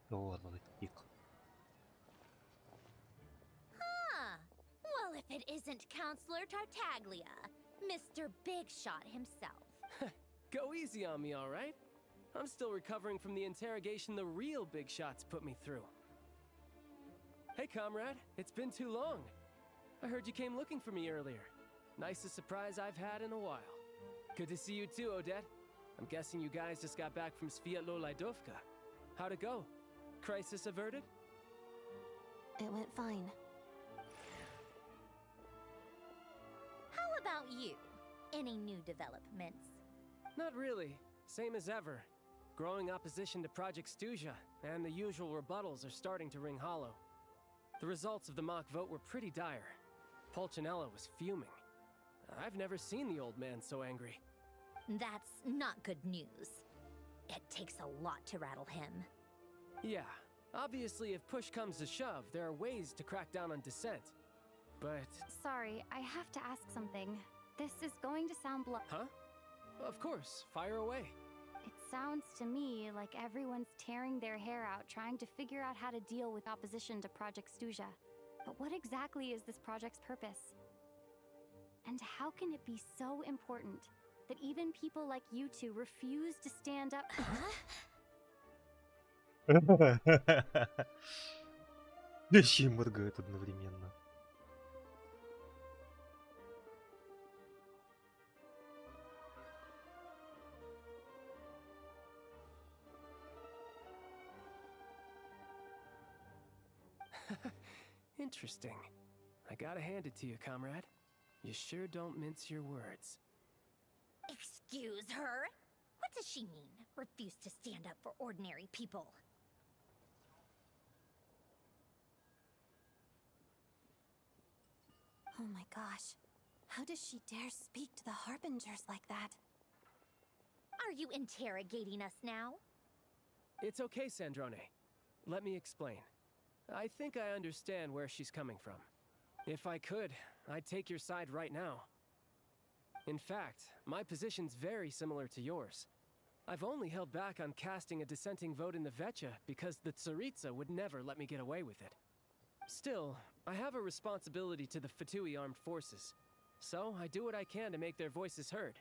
Вот этот пик. Well, if it isn't Counselor Tartaglia, Mr. Big Shot himself. Go easy on me, all right? I'm still recovering from the interrogation the real Big Shots put me through. Hey, comrade, it's been too long. I heard you came looking for me earlier. Nicest surprise I've had in a while. Good to see you too, Odette. I'm guessing you guys just got back from Sviatlo Lajdovka. How'd it go? Crisis averted? It went fine. How about you? Any new developments? Not really. Same as ever. Growing opposition to Project Stuja, and the usual rebuttals are starting to ring hollow. The results of the mock vote were pretty dire. Pulcinella was fuming. I've never seen the old man so angry. That's not good news. It takes a lot to rattle him. Yeah, obviously if push comes to shove, there are ways to crack down on dissent. But... Sorry, I have to ask something. This is going to sound Huh? Of course, fire away. It sounds to me like everyone's tearing their hair out trying to figure out how to deal with opposition to Project Stuja. But what exactly is this project's purpose? And how can it be so important that even people like you two refuse to stand up? Все моргают одновременно. Interesting. I gotta hand it to you, comrade. You sure don't mince your words. Excuse her? What does she mean? Refuse to stand up for ordinary people? Oh my gosh. How does she dare speak to the Harbingers like that? Are you interrogating us now? It's okay, Sandrone. Let me explain. I think I understand where she's coming from. If I could, I'd take your side right now. In fact, my position's very similar to yours. I've only held back on casting a dissenting vote in the Vecha because the ц7р1 would never let me get away with it. Still, I have a responsibility to the Fatui armed forces, so I do what I can to make their voices heard.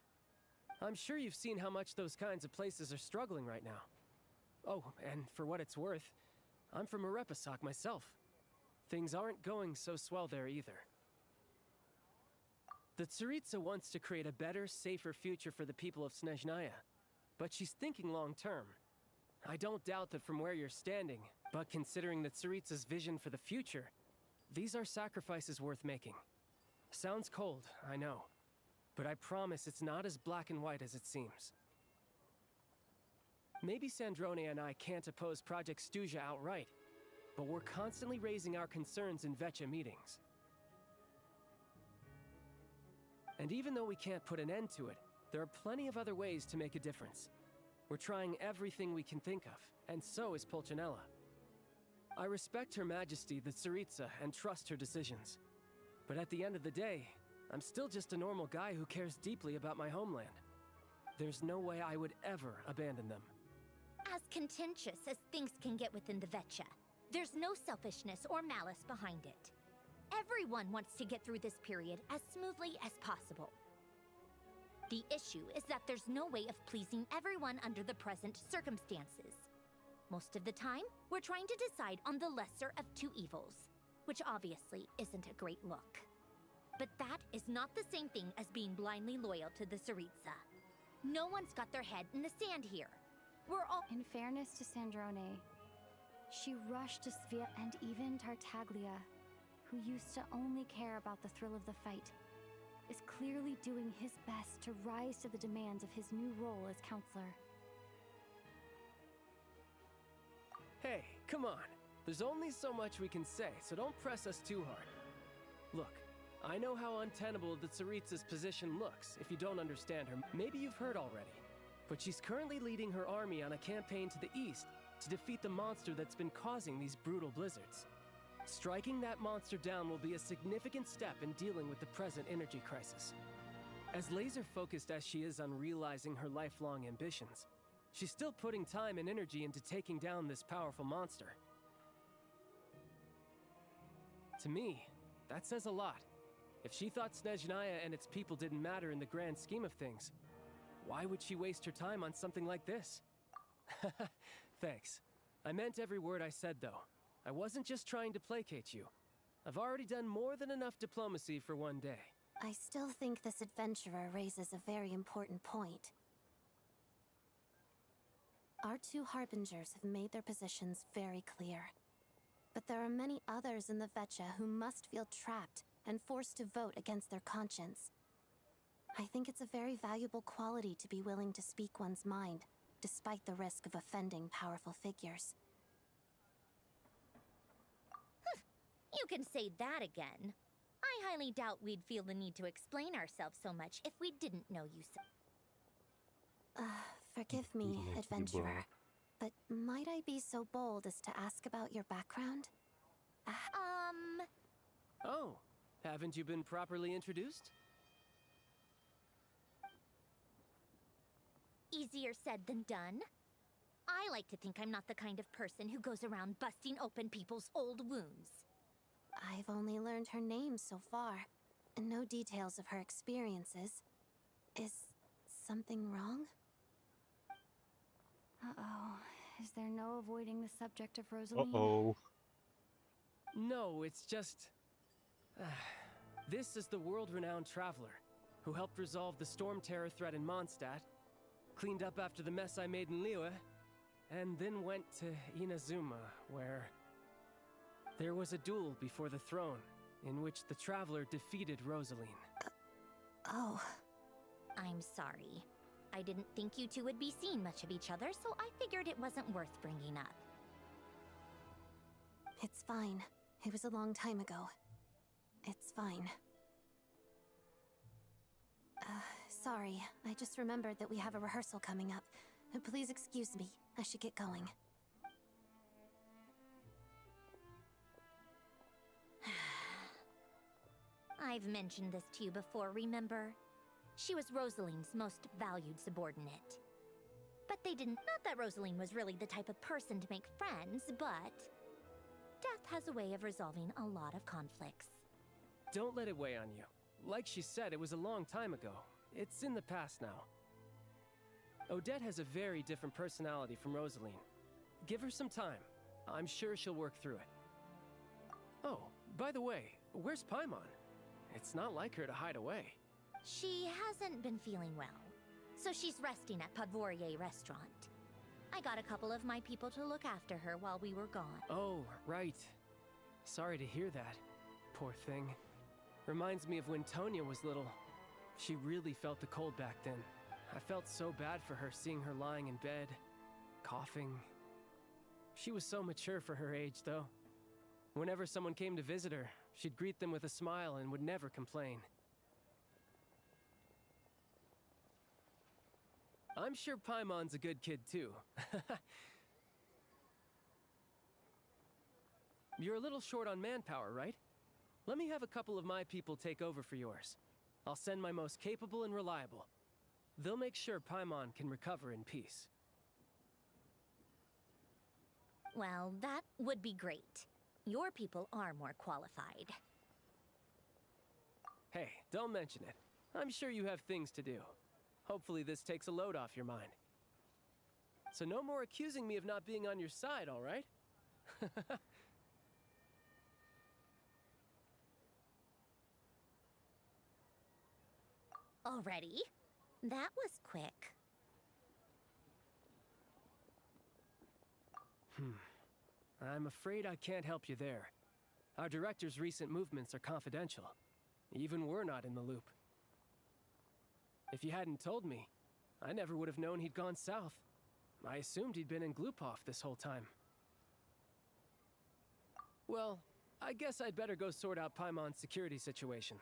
I'm sure you've seen how much those kinds of places are struggling right now. Oh, and for what it's worth, I'm from a REPO myself. Things aren't going so swell there either. The ц7р1 wants to create a better, safer future for the people of Snežnaya, but she's thinking long-term. I don't doubt that from where you're standing, but considering the ц7р1's vision for the future, these are sacrifices worth making. Sounds cold, I know, but I promise it's not as black and white as it seems. Maybe Sandrone and I can't oppose Project Stuja outright, but we're constantly raising our concerns in Vecha meetings. And even though we can't put an end to it, there are plenty of other ways to make a difference. We're trying everything we can think of, and so is Pulcinella. I respect Her Majesty the ц7р1 and trust her decisions. But at the end of the day, I'm still just a normal guy who cares deeply about my homeland. There's no way I would ever abandon them. As contentious as things can get within the Vecha, there's no selfishness or malice behind it. Everyone wants to get through this period as smoothly as possible. The issue is that there's no way of pleasing everyone under the present circumstances. Most of the time, we're trying to decide on the lesser of two evils, which obviously isn't a great look. But that is not the same thing as being blindly loyal to the ц7р1. No one's got their head in the sand here. We're all— In fairness to Sandrone, she rushed to Svia and even Tartaglia, who used to only care about the thrill of the fight, is clearly doing his best to rise to the demands of his new role as counselor. Hey, come on. There's only so much we can say, so don't press us too hard. Look, I know how untenable the ц7р1's position looks if you don't understand her. Maybe you've heard already. But she's currently leading her army on a campaign to the east to defeat the monster that's been causing these brutal blizzards. Striking that monster down will be a significant step in dealing with the present energy crisis. As laser-focused as she is on realizing her lifelong ambitions, she's still putting time and energy into taking down this powerful monster. To me, that says a lot. If she thought Снежная and its people didn't matter in the grand scheme of things, why would she waste her time on something like this? Thanks. I meant every word I said, though. I wasn't just trying to placate you. I've already done more than enough diplomacy for one day. I still think this adventurer raises a very important point. Our two harbingers have made their positions very clear. But there are many others in the Vetcha who must feel trapped and forced to vote against their conscience. I think it's a very valuable quality to be willing to speak one's mind, despite the risk of offending powerful figures. You can say that again. I highly doubt we'd feel the need to explain ourselves so much if we didn't know you so. Forgive me, adventurer, but might I be so bold as to ask about your background? Oh, haven't you been properly introduced? Easier said than done. I like to think I'm not the kind of person who goes around busting open people's old wounds. I've only learned her name so far, and no details of her experiences. Is something wrong? Uh-oh. Is there no avoiding the subject of Rosaline? Uh-oh. No, it's just... this is the world-renowned traveler who helped resolve the storm terror threat in Mondstadt, cleaned up after the mess I made in Liyue, and then went to Inazuma, where there was a duel before the throne in which the traveler defeated Rosaline. Oh. I'm sorry. I didn't think you two would be seeing much of each other, so I figured it wasn't worth bringing up. It's fine. It was a long time ago. It's fine. Sorry. I just remembered that we have a rehearsal coming up. Please excuse me. I should get going. I've mentioned this to you before, remember? She was Rosaline's most valued subordinate. But they didn't... Not that Rosaline was really the type of person to make friends, but... Death has a way of resolving a lot of conflicts. Don't let it weigh on you. Like she said, it was a long time ago. It's in the past now. Odette has a very different personality from Rosaline. Give her some time. I'm sure she'll work through it. Oh, by the way, where's Paimon? It's not like her to hide away. She hasn't been feeling well, so she's resting at Podvorier restaurant. I got a couple of my people to look after her while we were gone. Oh, right. Sorry to hear that. Poor thing. Reminds me of when Tonya was little. She really felt the cold back then. I felt so bad for her seeing her lying in bed, coughing. She was so mature for her age, though. Whenever someone came to visit her, she'd greet them with a smile and would never complain. I'm sure Paimon's a good kid, too. You're a little short on manpower, right? Let me have a couple of my people take over for yours. I'll send my most capable and reliable. They'll make sure Paimon can recover in peace. Well, that would be great. Your people are more qualified. Hey, don't mention it. I'm sure you have things to do. Hopefully this takes a load off your mind. So no more accusing me of not being on your side, all right? Already? That was quick. I'm afraid I can't help you there. Our director's recent movements are confidential. Even we're not in the loop. If you hadn't told me, I never would have known he'd gone south. I assumed he'd been in Glupov this whole time. Well, I guess I'd better go sort out Paimon's security situation.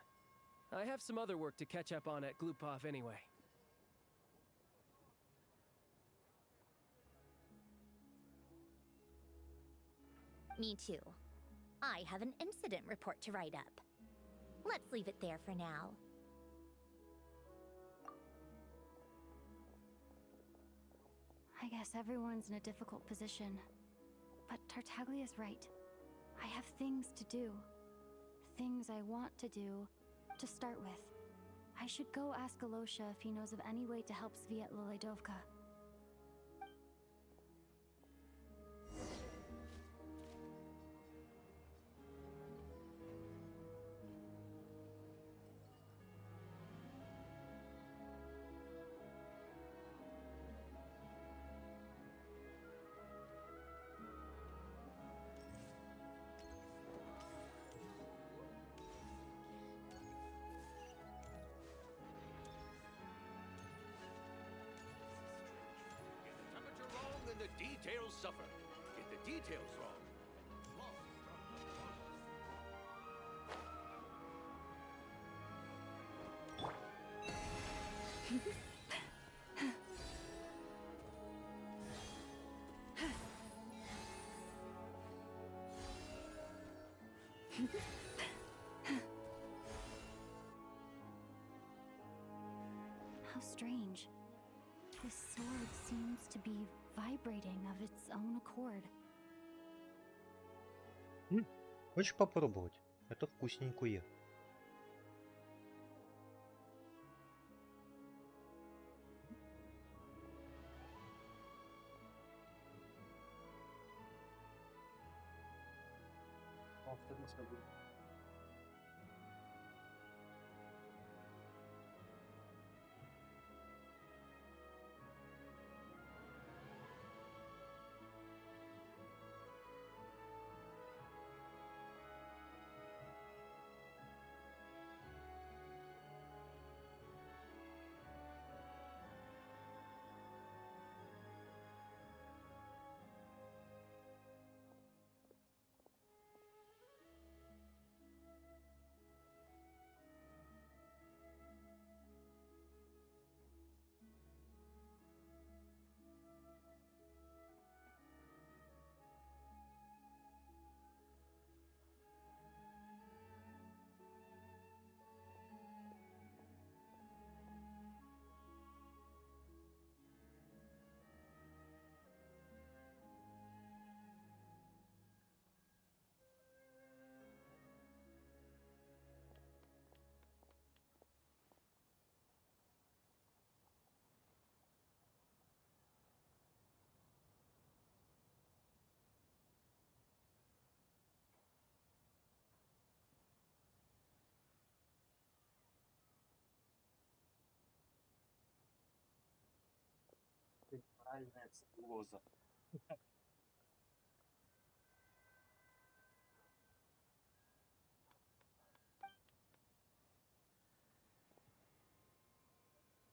I have some other work to catch up on at Glupov anyway. Me too. I have an incident report to write up. Let's leave it there for now. I guess everyone's in a difficult position. But Tartaglia's right. I have things to do. Things I want to do, to start with. I should go ask Alosha if he knows of any way to help Sviet Liledovka. The details suffer. Get the details wrong. How strange. This sword seems to be vibrating of its own accord. Хочешь попробовать? Это вкусненькое. Правильная целлюлоза.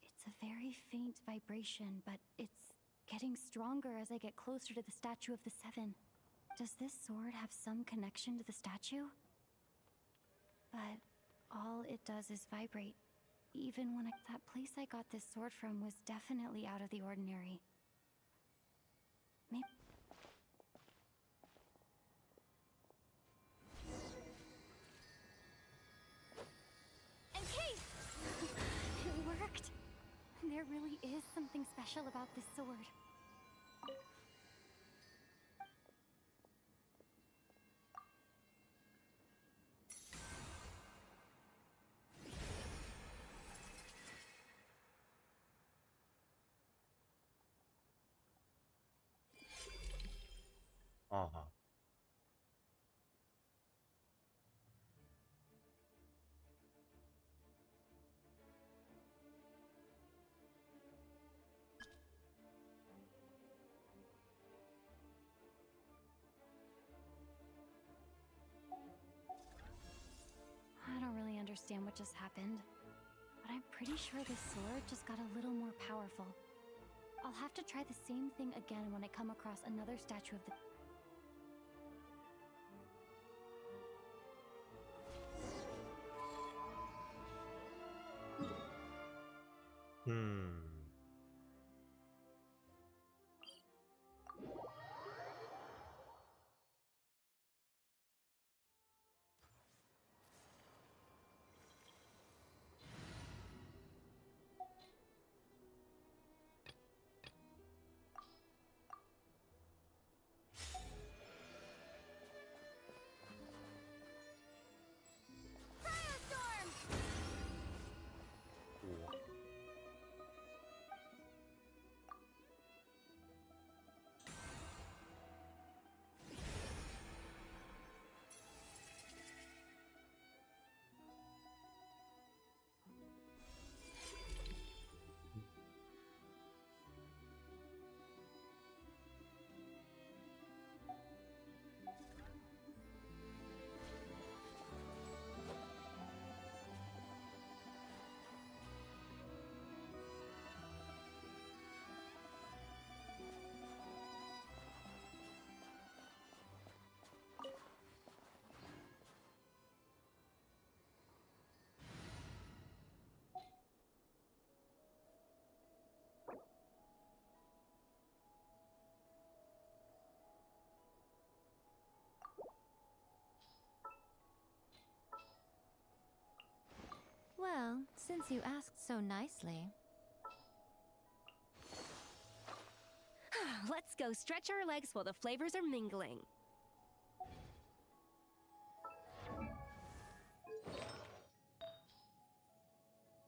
It's a very faint vibration, but it's getting stronger as I get closer to the statue of the Seven. Does this sword have some connection to the statue? But all it does is vibrate. Even when that place I got this sword from was definitely out of the ordinary. Maybe... And Kate! It worked! There really is something special about this sword. Ага. I don't really understand what just happened, but I'm pretty sure this sword just got a little more powerful. I'll have to try the same thing again when I come across another statue of the... Hmm. О. Well, since you asked so nicely. Let's go stretch our legs while the flavors are mingling.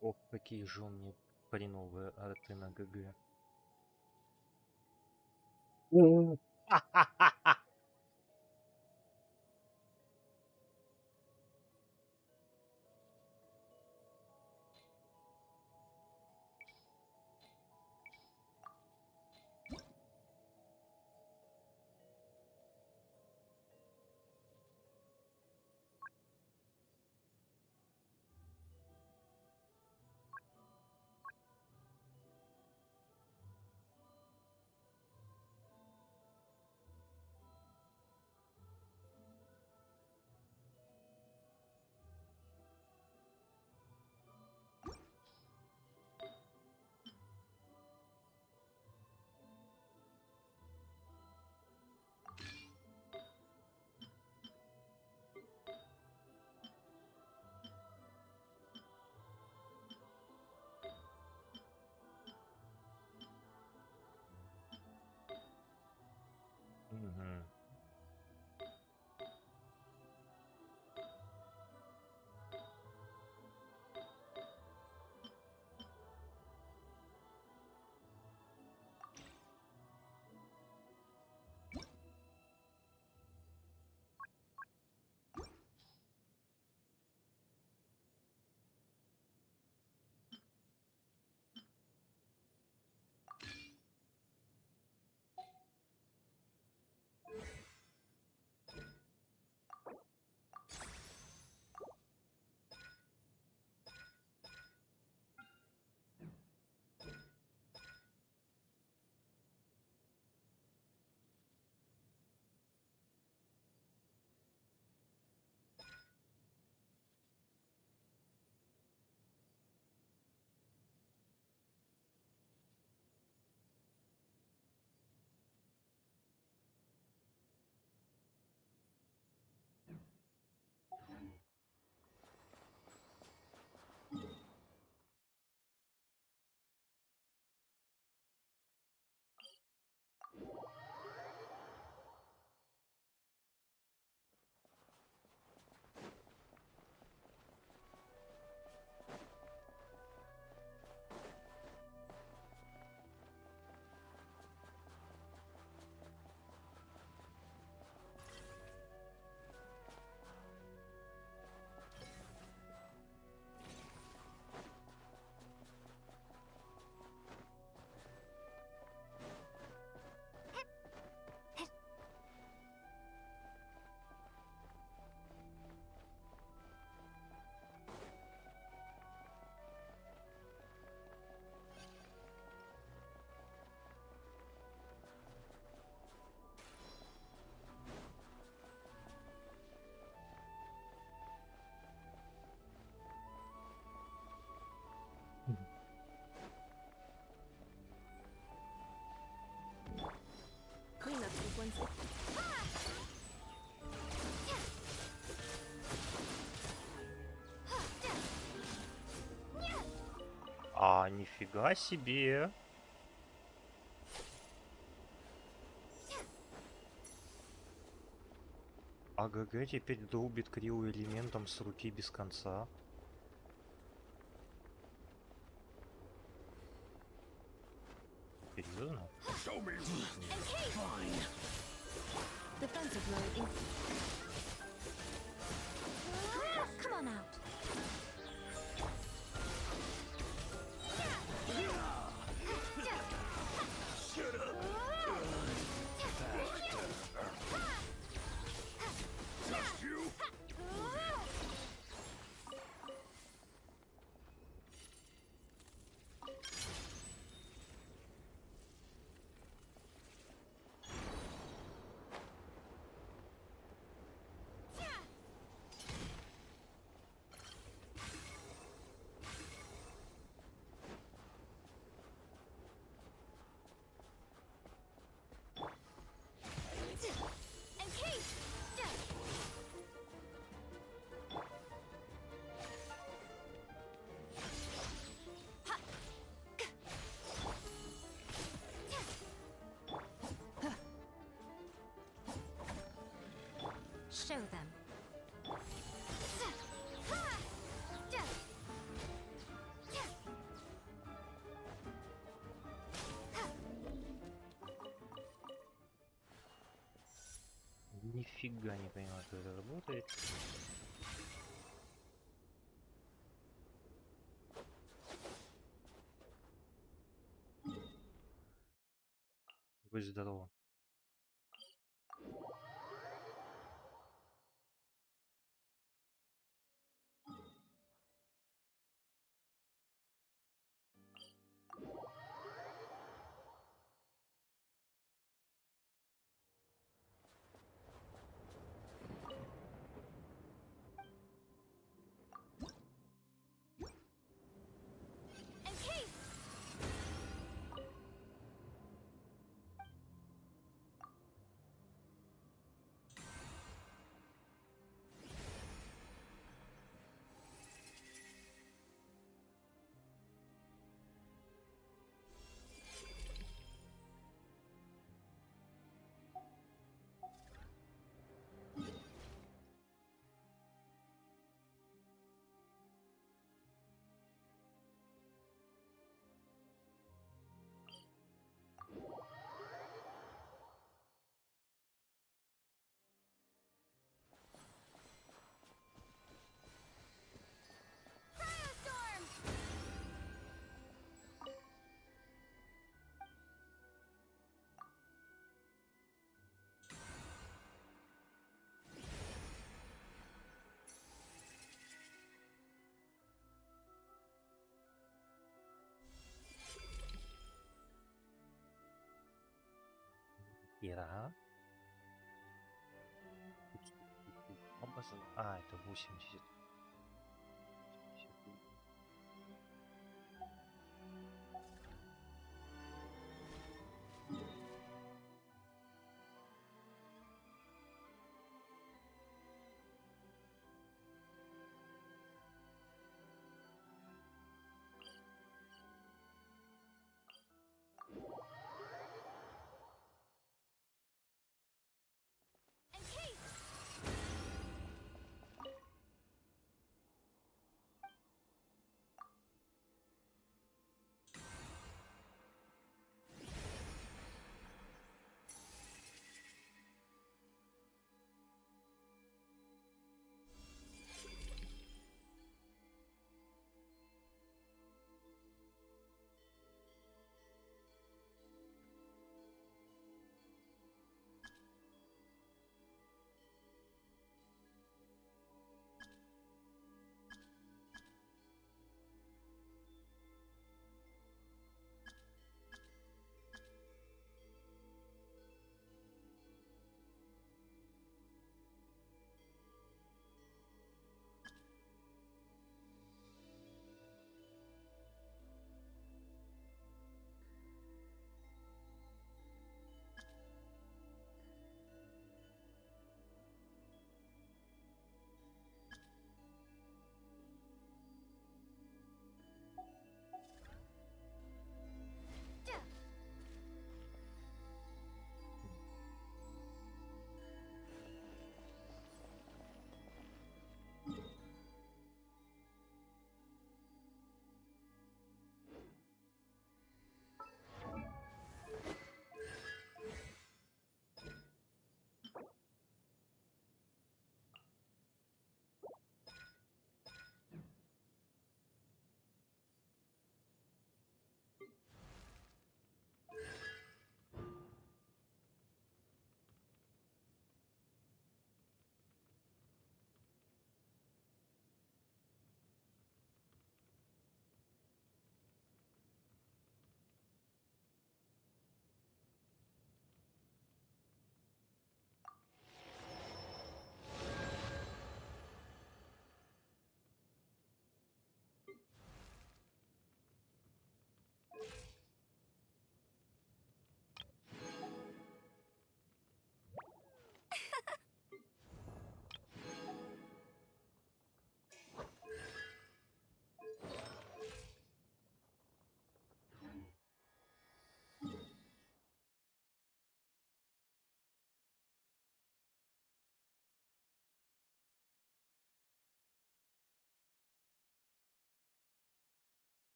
Ох, какие же у меня хреновые арты на ГГ. Мгм. one's... А, нифига себе. АГГ теперь долбит Крилу элементом с руки без конца. Серьезно? Defensive mode in... Come on out. Show them. Нифига не понимаю, как это работает. Будь здорово. Ира. А, это 80.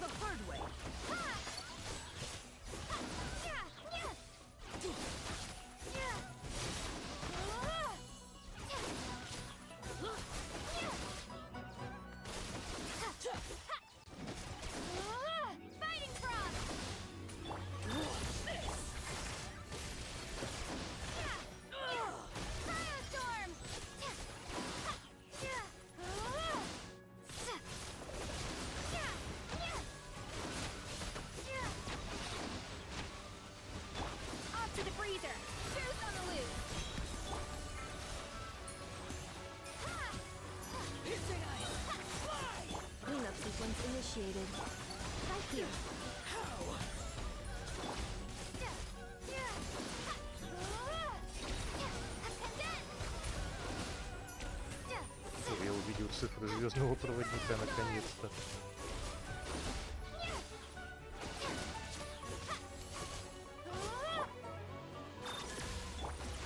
the hard way. Fighting frog! Firestorm! Off to the freezer. Truth on the loose! Cleanup sequence initiated. Right here. Я увидел цифры звездного проводника наконец-то.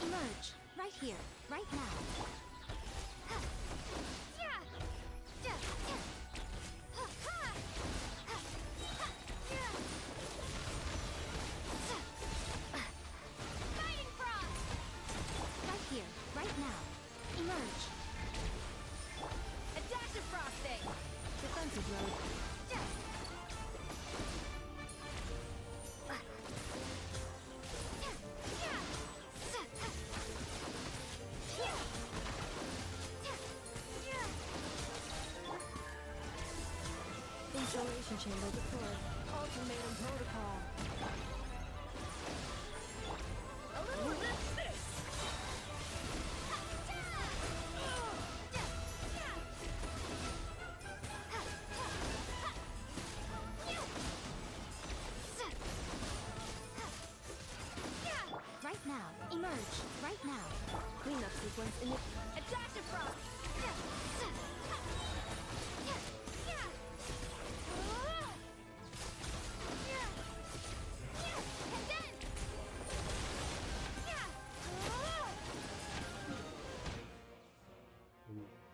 Emerge, right here, right now. Fighting frog! Right here, right now. Emerge. A dash of frosting. Defensive mode. Installation chamber deployed. Ultimatum protocol. Right now, emerge, right now. Cleanup sequence A dash of frost.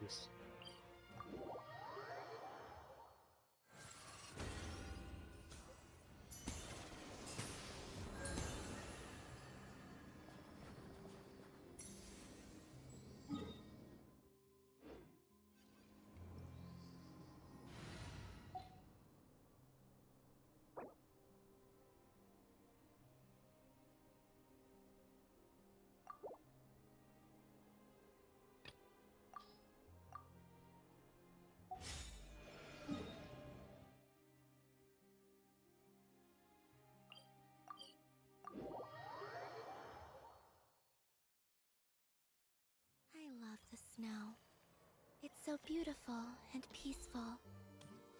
Yes. I love the snow. It's so beautiful and peaceful.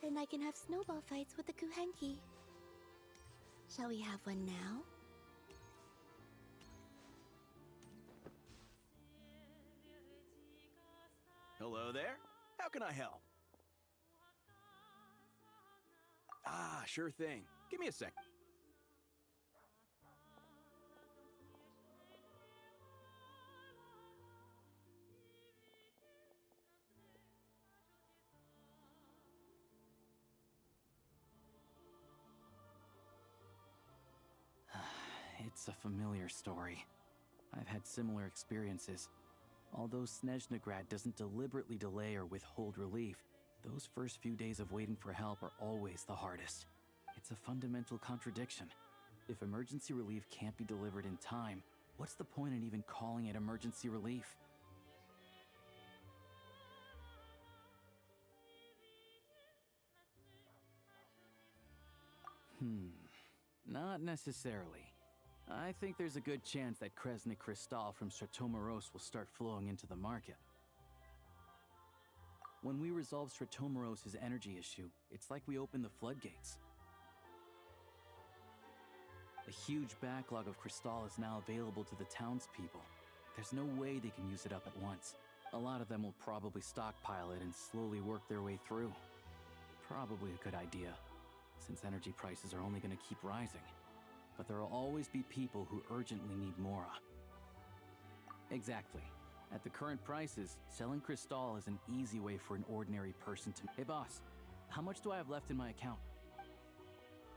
And I can have snowball fights with the Kuhenki. Shall we have one now? Hello there. How can I help? Ah, sure thing. Give me a sec. It's a familiar story. I've had similar experiences. Although Снежная doesn't deliberately delay or withhold relief, those first few days of waiting for help are always the hardest. It's a fundamental contradiction. If emergency relief can't be delivered in time, what's the point in even calling it emergency relief? Not necessarily. I think there's a good chance that Kresny Crystal from Stratomeros will start flowing into the market. When we resolve Stratomeros' energy issue, it's like we open the floodgates. A huge backlog of Crystal is now available to the townspeople. There's no way they can use it up at once. A lot of them will probably stockpile it and slowly work their way through. Probably a good idea, since energy prices are only going to keep rising. But there will always be people who urgently need Mora. Exactly. At the current prices, selling Crystal is an easy way for an ordinary person to... Hey boss, how much do I have left in my account?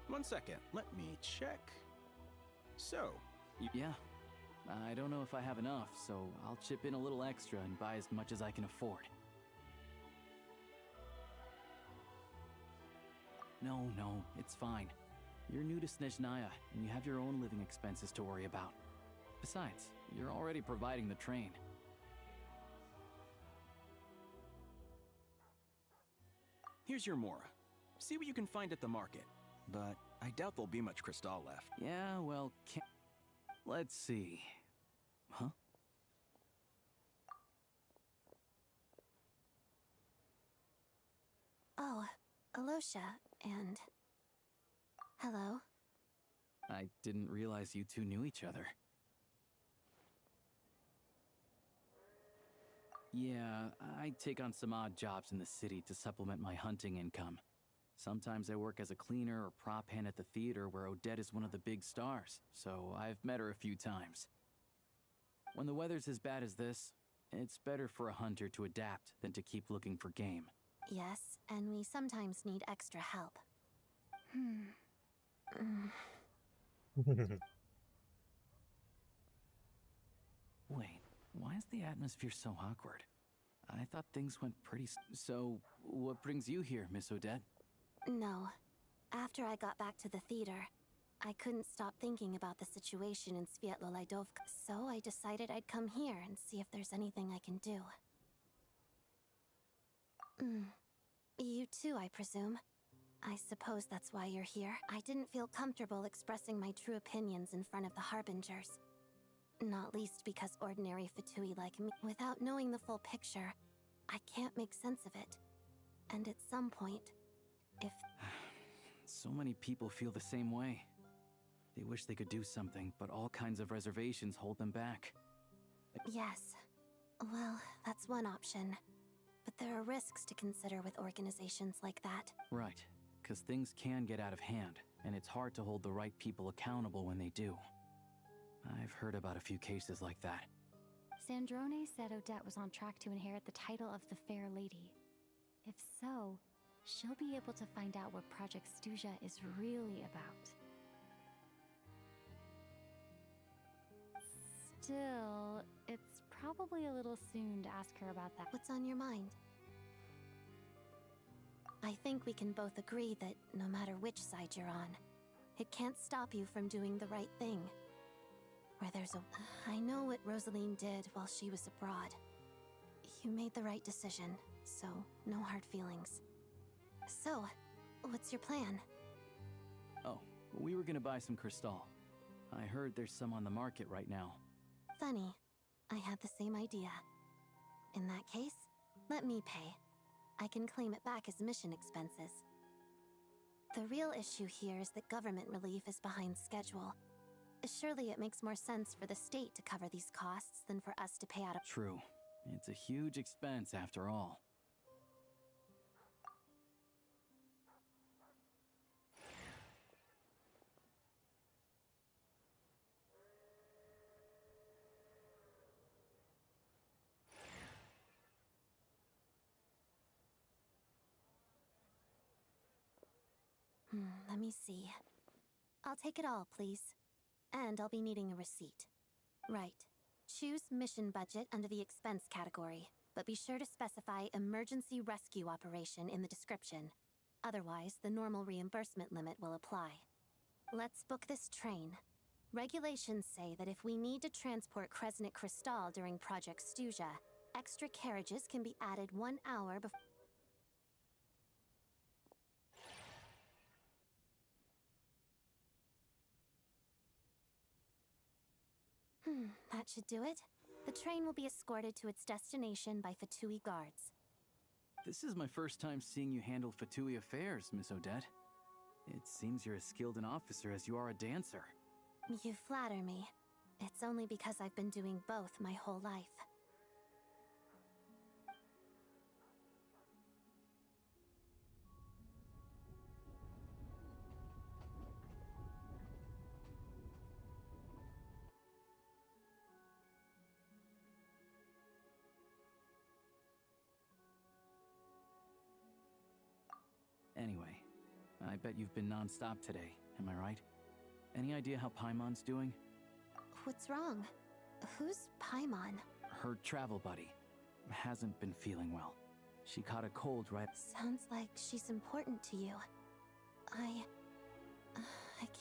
1 second, let me check. So, Yeah. I don't know if I have enough, so I'll chip in a little extra and buy as much as I can afford. No, it's fine. You're new to Snežnaya, and you have your own living expenses to worry about. Besides, you're already providing the train. here's your Mora. See what you can find at the market. But I doubt there'll be much crystal left. Yeah, well, let's see. Huh? Oh, Alosha, and... Hello. I didn't realize you two knew each other. Yeah, I take on some odd jobs in the city to supplement my hunting income. Sometimes I work as a cleaner or prop hand at the theater where Odette is one of the big stars, so I've met her a few times. When the weather's as bad as this, it's better for a hunter to adapt than to keep looking for game. Yes, and we sometimes need extra help. Wait, why is the atmosphere so awkward? I thought things went pretty So, what brings you here, Miss Odette? No. After I got back to the theater, I couldn't stop thinking about the situation in Sviatlo-Lidovka, so I decided I'd come here and see if there's anything I can do. You too, I presume. I suppose that's why you're here. I didn't feel comfortable expressing my true opinions in front of the Harbingers. Not least because ordinary Fatui like me, without knowing the full picture, I can't make sense of it. And at some point, if... So many people feel the same way. They wish they could do something, but all kinds of reservations hold them back. Yes. Well, that's one option. But there are risks to consider with organizations like that. Right, because things can get out of hand, and it's hard to hold the right people accountable when they do. I've heard about a few cases like that. Sandrone said Odette was on track to inherit the title of the Fair Lady. If so, she'll be able to find out what Project Stuja is really about. Still, it's probably a little soon to ask her about that. What's on your mind? I think we can both agree that no matter which side you're on, it can't stop you from doing the right thing. Where there's a... I know what Rosaline did while she was abroad. You made the right decision, so no hard feelings. So, what's your plan? Oh, we were gonna buy some crystal. I heard there's some on the market right now. Funny. I had the same idea. In that case, let me pay. I can claim it back as mission expenses. The real issue here is that government relief is behind schedule. Surely it makes more sense for the state to cover these costs than for us to pay out of... True. It's a huge expense after all. Let me see. I'll take it all, please. And I'll be needing a receipt. Right. Choose mission budget under the expense category, but be sure to specify emergency rescue operation in the description. Otherwise, the normal reimbursement limit will apply. Let's book this train. Regulations say that if we need to transport Kresnik Crystal during Project Stuja, extra carriages can be added 1 hour before... That should do it. The train will be escorted to its destination by Fatui guards. This is my first time seeing you handle Fatui affairs, Miss Odette. It seems you're as skilled an officer as you are a dancer. You flatter me. It's only because I've been doing both my whole life. Anyway, I bet you've been non-stop today, am I right? Any idea how Paimon's doing? What's wrong? Who's Paimon? Her travel buddy hasn't been feeling well. She caught a cold right... Sounds like she's important to you. I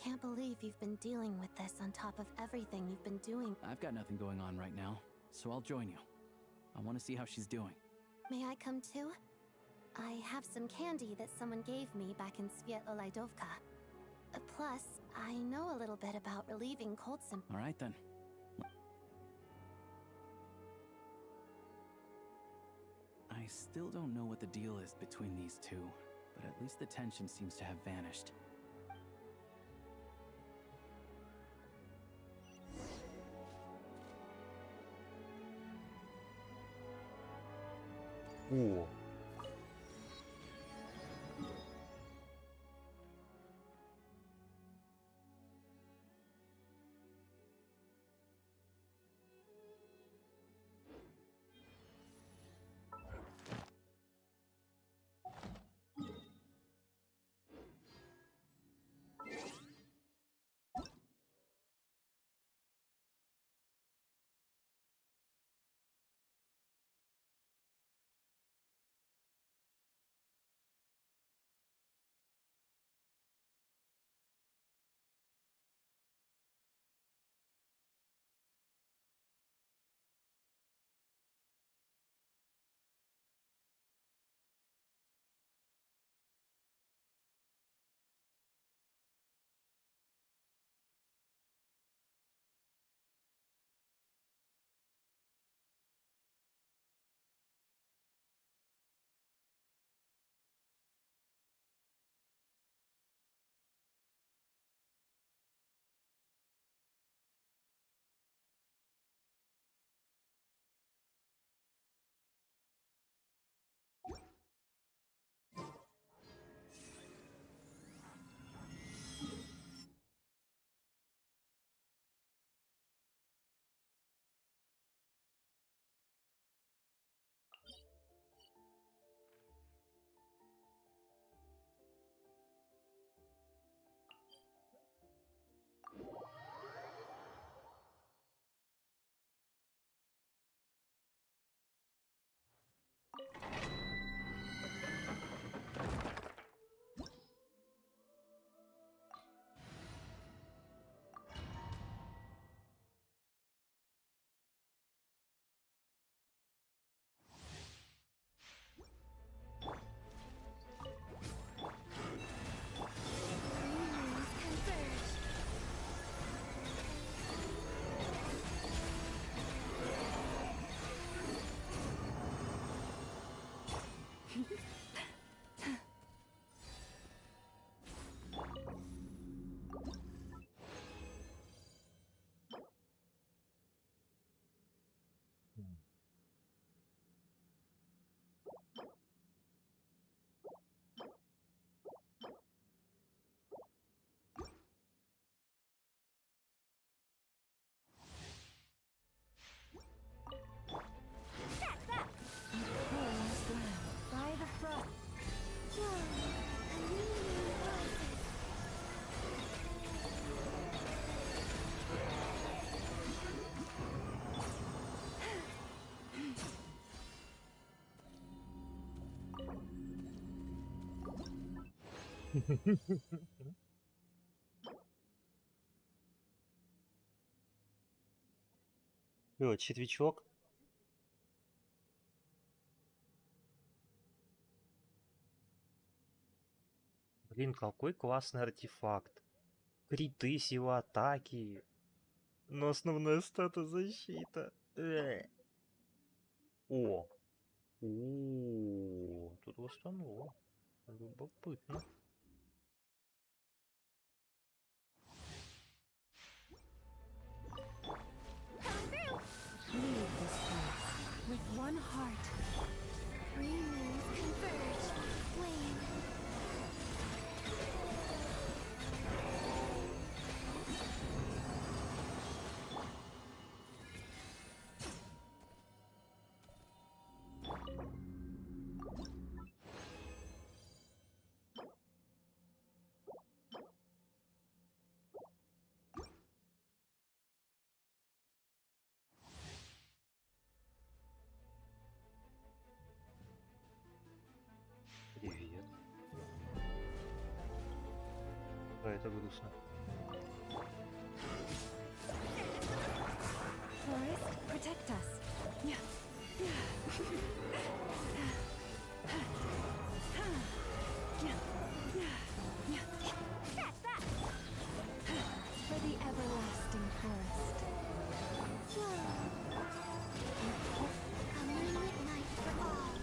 can't believe you've been dealing with this on top of everything you've been doing. I've got nothing going on right now, so I'll join you. I want to see how she's doing. May I come too? I have some candy that someone gave me back in Svietloleidovka. Plus, I know a little bit about relieving cold symptoms. All right, then. I still don't know what the deal is between these two, but at least the tension seems to have vanished. О, червячок. Блин, какой классный артефакт. Криты, сила атаки. Но основная стата защита. О. О, тут восстановлено. Любопытно. Leave this place with one heart. Three moons converge. Flame. это грустно. Forest, protect us. Catch that! For the everlasting forest. A moonlit night for all.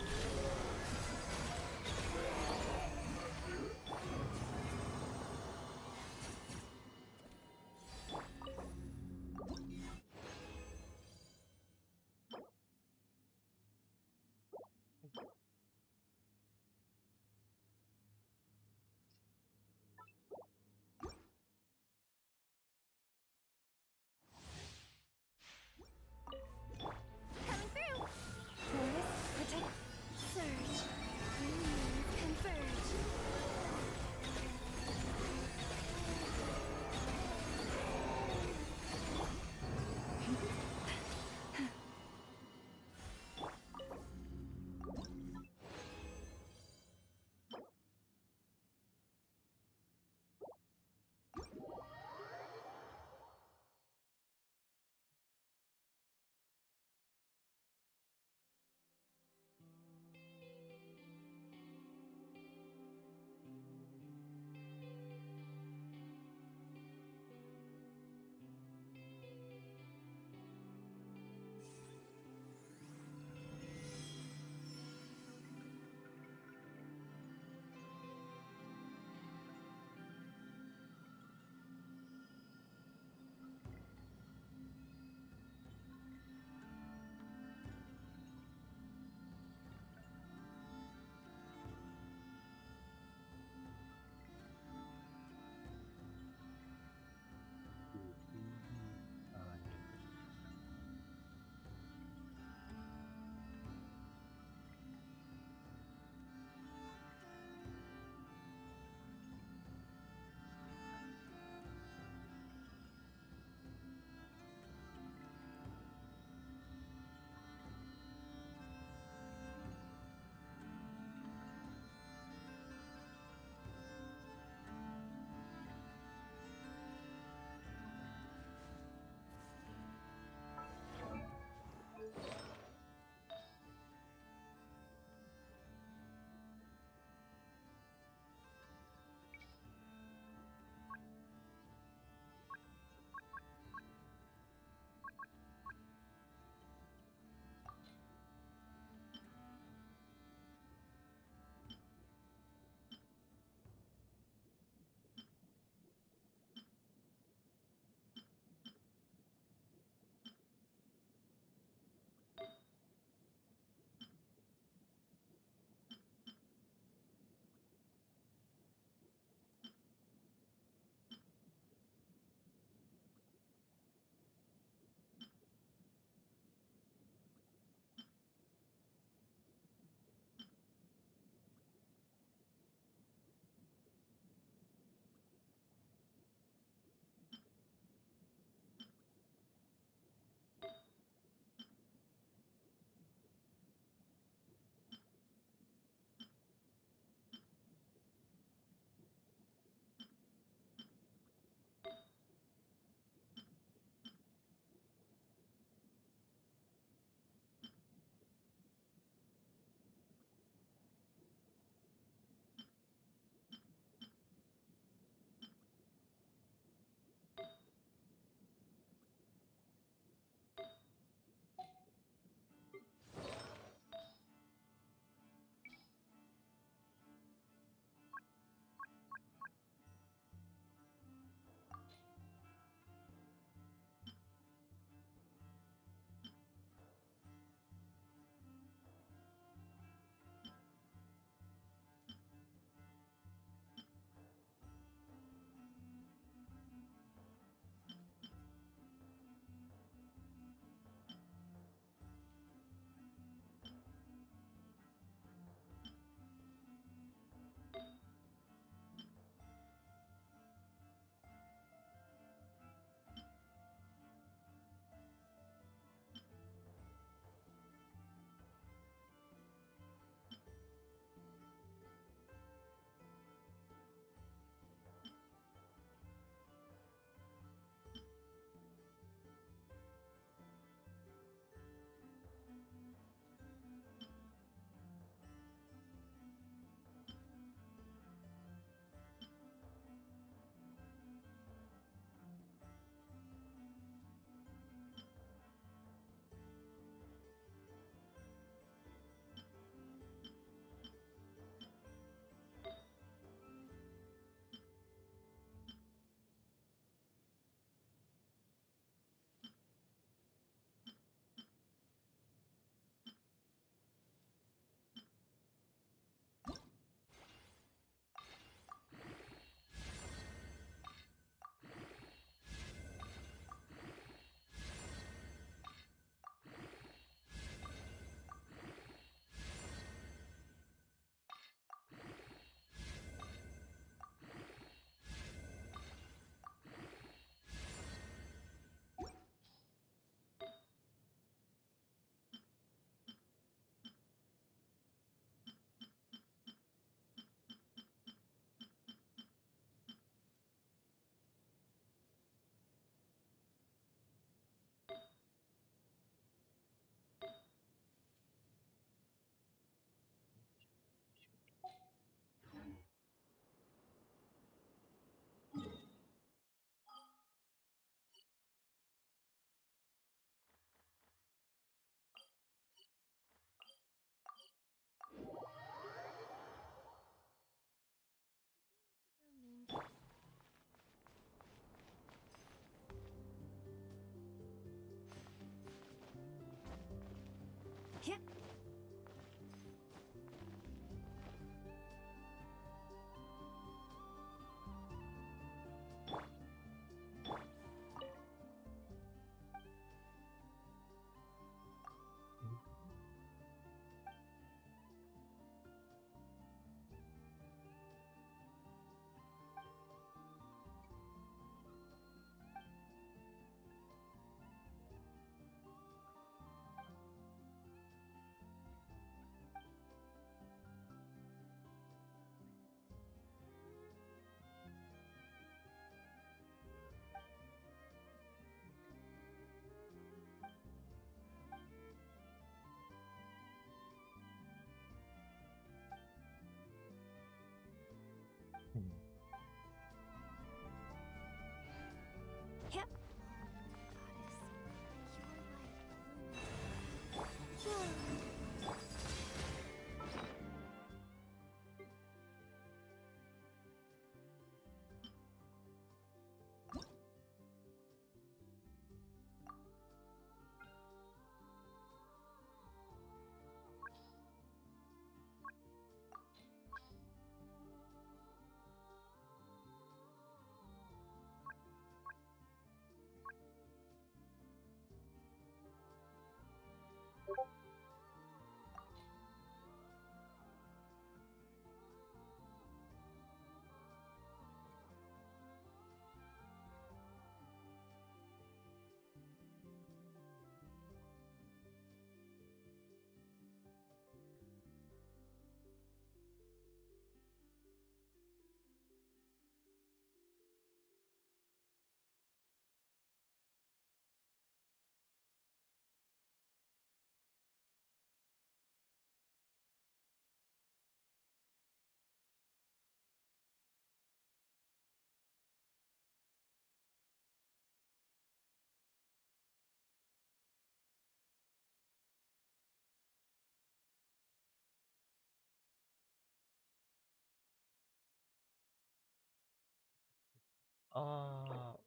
О.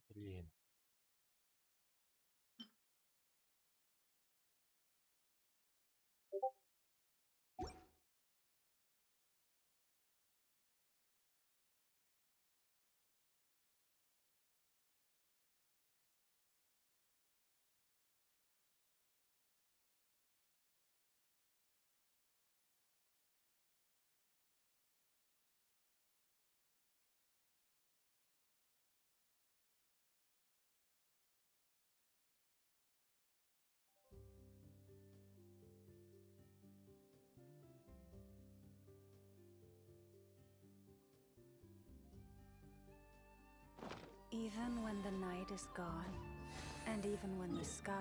Блин. Even when the night is gone, and even when the sky...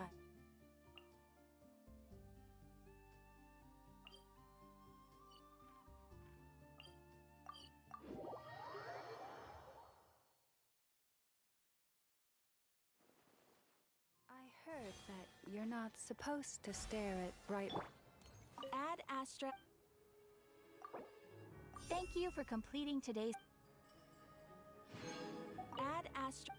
I heard that you're not supposed to stare at bright... Add Astra... Thank you for completing today's... Add Astra...